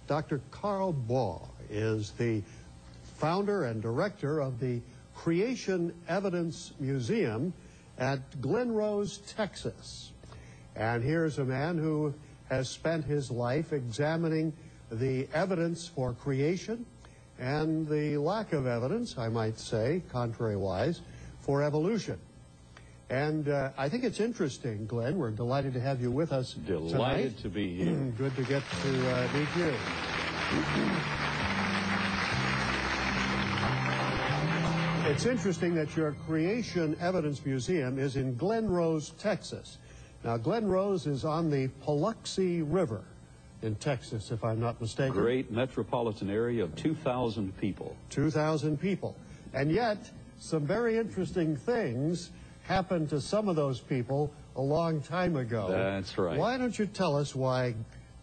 Dr. Carl Baugh is the founder and director of the Creation Evidence Museum at Glen Rose, Texas. And here's a man who has spent his life examining the evidence for creation and the lack of evidence, I might say, contrary-wise, for evolution. And I think it's interesting, Glenn. We're delighted to have you with us Delighted tonight. to be here. Good to get to meet you. It's interesting that your Creation Evidence Museum is in Glen Rose, Texas. Now, Glen Rose is on the Paluxy River in Texas, if I'm not mistaken. Great metropolitan area of 2,000 people. 2,000 people. And yet, some very interesting things happened to some of those people a long time ago. That's right. Why don't you tell us why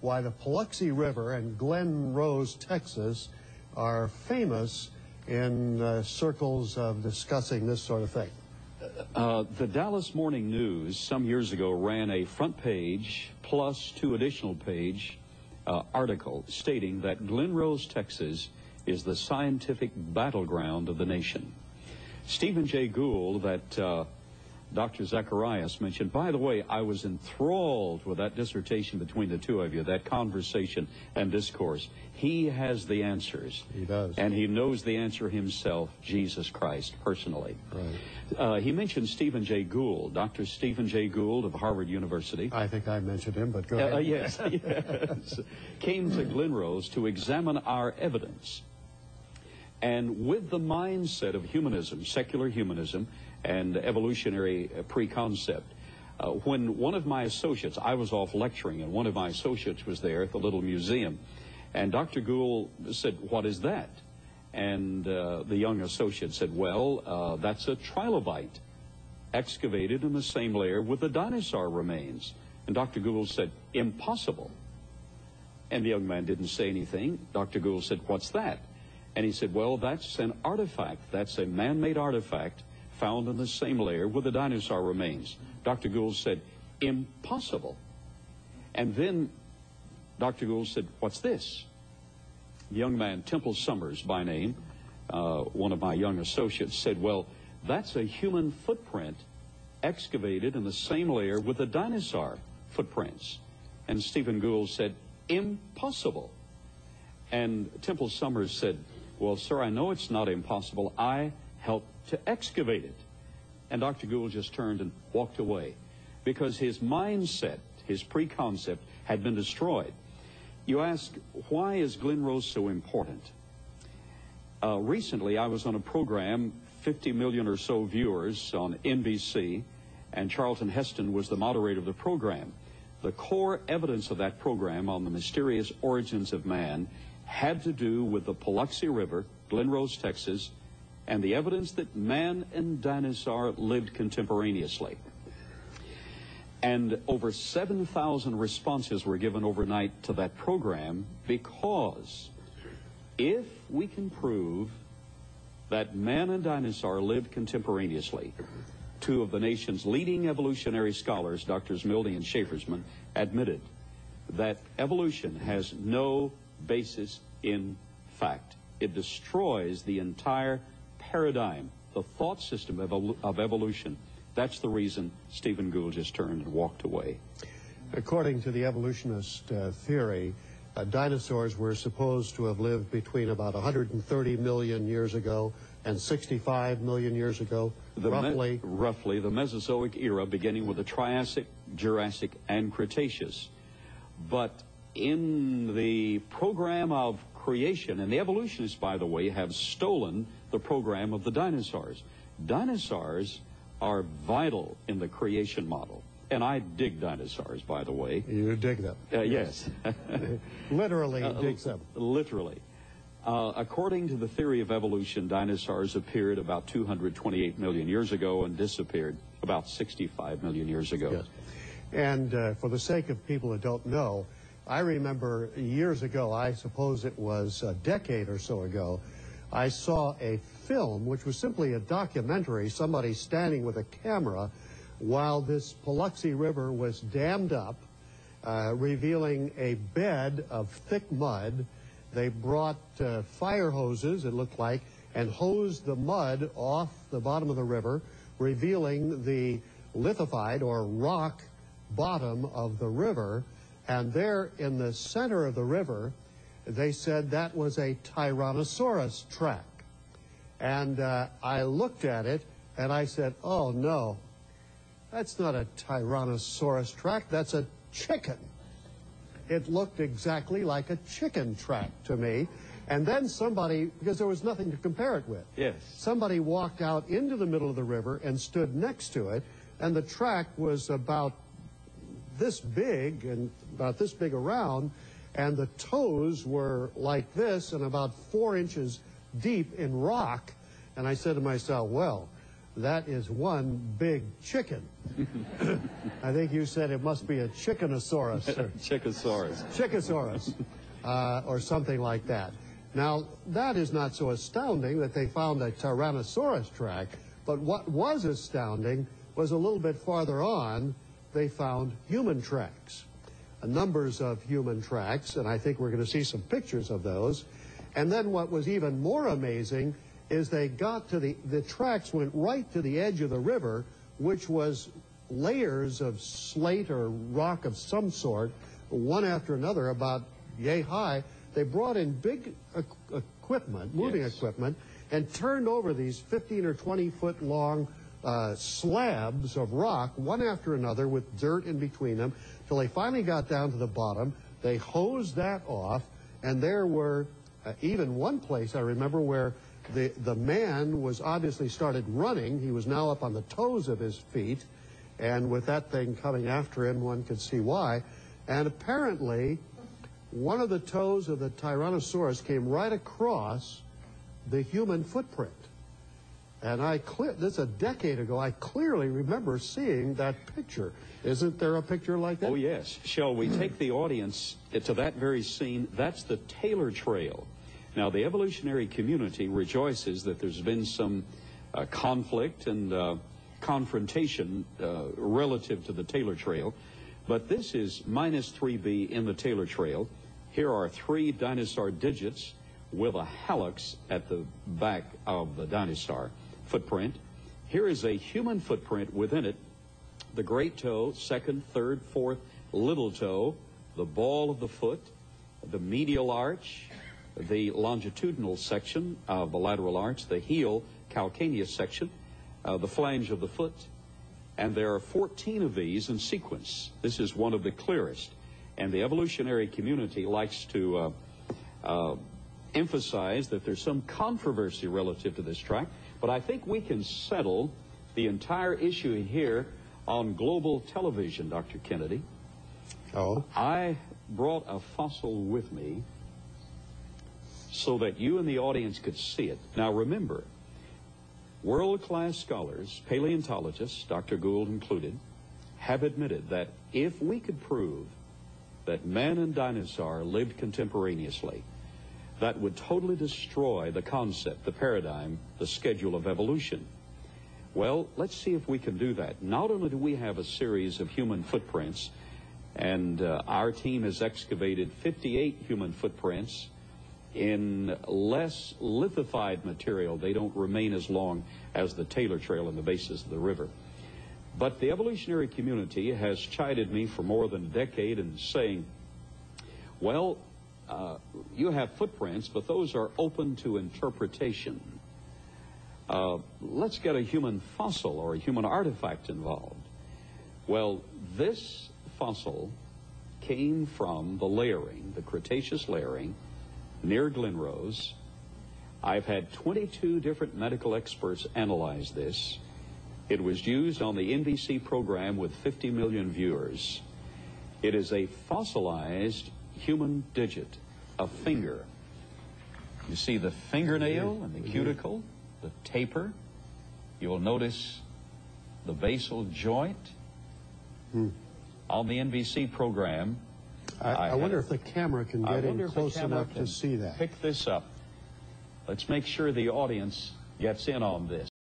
the Paluxy River and Glen Rose, Texas are famous in circles of discussing this sort of thing? The Dallas Morning News some years ago ran a front page plus two additional page article stating that Glen Rose, Texas is the scientific battleground of the nation. Stephen Jay Gould, that Dr. Zacharias mentioned. By the way, I was enthralled with that dissertation between the two of you, that conversation and discourse. He has the answers. He does. And he knows the answer himself, Jesus Christ, personally. Right. He mentioned Stephen Jay Gould, Dr. Stephen Jay Gould of Harvard University. I think I mentioned him, but go ahead. Yes, yes. Came to Glen Rose to examine our evidence. And with the mindset of humanism, secular humanism, and evolutionary preconcept, when one of my associates, I was off lecturing, and one of my associates was there at the little museum, and Dr. Gould said, "What is that?" And the young associate said, "Well, that's a trilobite excavated in the same layer with the dinosaur remains." And Dr. Gould said, "Impossible." And the young man didn't say anything. Dr. Gould said, "What's that?" And he said, "Well, that's an artifact. That's a man-made artifact found in the same layer with the dinosaur remains." Dr. Gould said, "Impossible." And then Dr. Gould said, "What's this?" The young man, Temple Summers by name, one of my young associates, said, "Well, that's a human footprint excavated in the same layer with the dinosaur footprints." And Stephen Gould said, "Impossible." And Temple Summers said, "Well, sir, I know it's not impossible. I helped to excavate it." And Dr. Gould just turned and walked away because his mindset, his preconcept, had been destroyed. You ask, why is Glen Rose so important? Recently, I was on a program, 50 million or so viewers on NBC, and Charlton Heston was the moderator of the program. The core evidence of that program on the mysterious origins of man had to do with the Paluxy River, Glen Rose, Texas, and the evidence that man and dinosaur lived contemporaneously. And over 7,000 responses were given overnight to that program, because if we can prove that man and dinosaur lived contemporaneously, two of the nation's leading evolutionary scholars, Drs. Milne and Schaefersman, admitted that evolution has no basis in fact. It destroys the entire paradigm, the thought system of evolution. That's the reason Stephen Gould just turned and walked away. According to the evolutionist theory, dinosaurs were supposed to have lived between about 130 million years ago and 65 million years ago, roughly. Roughly, the Mesozoic era, beginning with the Triassic, Jurassic, and Cretaceous. But in the program of creation, and the evolutionists, by the way, have stolen the program of the dinosaurs. Dinosaurs are vital in the creation model. And I dig dinosaurs, by the way. You dig them? Yes. Literally digs them. Literally. According to the theory of evolution, dinosaurs appeared about 228 million years ago and disappeared about 65 million years ago. Yes. And for the sake of people that don't know, I remember years ago, I suppose it was a decade or so ago, I saw a film which was simply a documentary, somebody standing with a camera while this Paluxy River was dammed up revealing a bed of thick mud. They brought fire hoses, it looked like, and hosed the mud off the bottom of the river, revealing the lithified or rock bottom of the river. And there in the center of the river, they said that was a Tyrannosaurus track. And I looked at it and I said, oh no, that's not a Tyrannosaurus track, that's a chicken. It looked exactly like a chicken track to me. And then somebody, because there was nothing to compare it with, yes, somebody walked out into the middle of the river and stood next to it, and the track was about this big and about this big around, and the toes were like this and about 4 inches deep in rock. And I said to myself, well, that is one big chicken. I think you said it must be a chickenosaurus. Chickosaurus. Chickosaurus, or something like that. Now, that is not so astounding that they found a Tyrannosaurus track, but what was astounding was a little bit farther on, they found human tracks. Numbers of human tracks, and I think we're going to see some pictures of those. And then what was even more amazing is they got to the tracks went right to the edge of the river, which was layers of slate or rock of some sort, one after another, about yay high. They brought in big equipment, moving equipment, and turned over these 15 or 20 foot long slabs of rock, one after another, with dirt in between them, till they finally got down to the bottom. They hosed that off, and there were even one place I remember where the man was obviously started running. He was now up on the toes of his feet, and with that thing coming after him, one could see why. And apparently, one of the toes of the Tyrannosaurus came right across the human footprint. And this is a decade ago, I clearly remember seeing that picture. Isn't there a picture like that? Oh, yes. Shall we take the audience to that very scene? That's the Taylor Trail. Now, the evolutionary community rejoices that there's been some conflict and confrontation relative to the Taylor Trail. But this is -3B in the Taylor Trail. Here are 3 dinosaur digits with a hallux at the back of the dinosaur footprint. Here is a human footprint within it. The great toe, second, third, fourth, little toe, the ball of the foot, the medial arch, the longitudinal section of the lateral arch, the heel calcaneus section, the flange of the foot. And there are 14 of these in sequence. This is one of the clearest. And the evolutionary community likes to emphasize that there's some controversy relative to this track. But I think we can settle the entire issue here on global television, Dr. Kennedy. Oh. I brought a fossil with me so that you and the audience could see it. Now remember, world-class scholars, paleontologists, Dr. Gould included, have admitted that if we could prove that man and dinosaur lived contemporaneously, that would totally destroy the concept, the paradigm, the schedule of evolution. Well, let's see if we can do that. Not only do we have a series of human footprints, and our team has excavated 58 human footprints in less lithified material. They don't remain as long as the Taylor Trail in the basis of the river. But the evolutionary community has chided me for more than a decade in saying, well, you have footprints, but those are open to interpretation. Let's get a human fossil or a human artifact involved. Well, this fossil came from the layering, the Cretaceous layering, near Glenrose. I've had 22 different medical experts analyze this. It was used on the NBC program with 50 million viewers. It is a fossilized human digit, a finger. You see the fingernail and the cuticle, the taper. You will notice the basal joint. On the NBC program. I wonder if the camera can get in close enough to see that. Pick this up. Let's make sure the audience gets in on this.